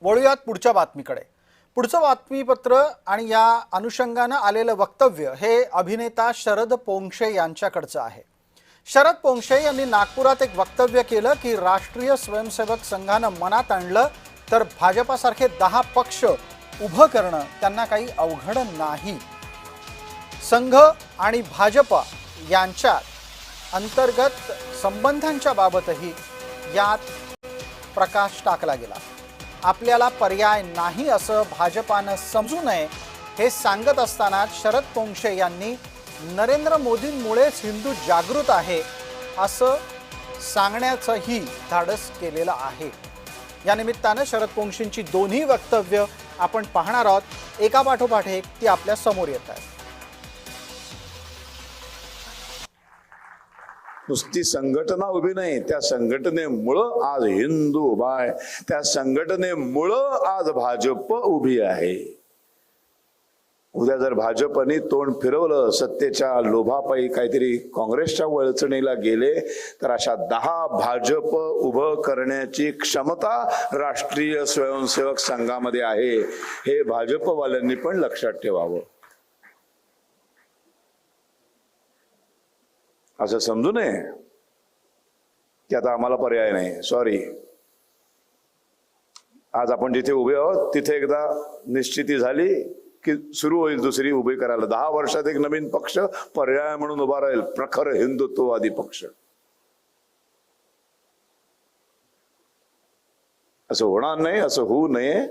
वळूयात पुढच्या बातमीकडे। पुढचं बातमीपत्र आणि या अनुषंगाने आलेलं वक्तव्य हे अभिनेता शरद पोंक्षे यांच्याकडचं आहे। शरद पोंक्षे यांनी नागपुरात एक वक्तव्य केलं की राष्ट्रीय स्वयंसेवक संघाने मनात आणलं तर भाजपासारखे 10 पक्ष उभं करणं त्यांना काही अवघड नाही। संघ आणि भाजपा यांच्यात अंतर्गत संबंधांच्या बाबतही यात प्रकाश टाकला गेला। आपल्याला पर्याय नाही असं भाजपाने समजू नये हे सांगत असताना शरद पोंक्षे यांनी नरेंद्र मोदींमुळेच हिंदू जागृत आहे असं सांगण्याचंही धाडस केलेलं आहे। या निमित्ताने शरद पोंक्षेंची दोन्ही वक्तव्य आपण पाहणार आहोत, एका पाठोपाठ एक ती आपल्या समोर येत आहेत। नुसती संघटना उभी नाही, त्या संघटनेमुळं आज हिंदू उभा आहे, त्या संघटनेमुळं आज भाजप उभी आहे। उद्या जर भाजपने तोंड फिरवलं, सत्तेच्या लोभापायी काहीतरी काँग्रेसच्या वळचणीला गेले तर अशा 10 भाजप उभं करण्याची क्षमता राष्ट्रीय स्वयंसेवक संघामध्ये आहे, हे भाजपवाल्यांनी पण लक्षात ठेवावं। असं समजू नये की आता आम्हाला पर्याय नाही, सॉरी। आज आपण जिथे उभे आहोत तिथे एकदा निश्चिती झाली की सुरू होईल दुसरी उभी करायला। 10 वर्षात एक नवीन पक्ष पर्याय म्हणून उभा राहील, प्रखर हिंदुत्ववादी पक्ष। असं होणार नाही, असं होऊ नये,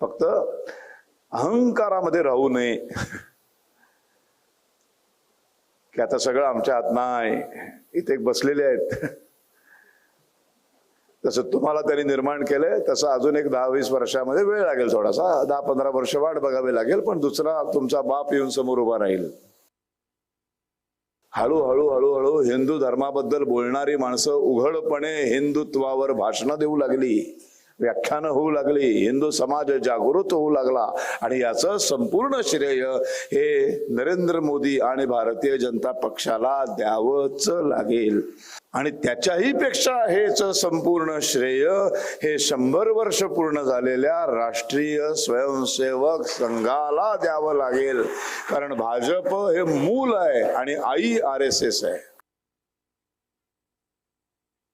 फक्त अहंकारामध्ये राहू नये की आता सगळं आमच्या हात नाही। इथे बसलेले आहेत, तसं तुम्हाला त्यांनी निर्माण केलंय तसं अजून एक 10-20 वर्षामध्ये वेळ लागेल, थोडासा 10-15 वर्ष वाट बघावी लागेल, पण दुसरा तुमचा बाप येऊन समोर उभा राहील। हळूहळू हळूहळू हिंदू धर्माबद्दल बोलणारी माणसं उघडपणे हिंदुत्वावर भाषणं देऊ लागली, व्याख्यानं होऊ लागली, हिंदू समाज जागृत होऊ लागला। आणि याचं संपूर्ण श्रेय हे नरेंद्र मोदी आणि भारतीय जनता पक्षाला द्यावंच लागेल। आणि त्याच्याही पेक्षा हेच संपूर्ण श्रेय हे 100 वर्ष पूर्ण झालेल्या राष्ट्रीय स्वयंसेवक संघाला द्यावं लागेल, कारण भाजप हे मूल आहे आणि आई RSS आहे।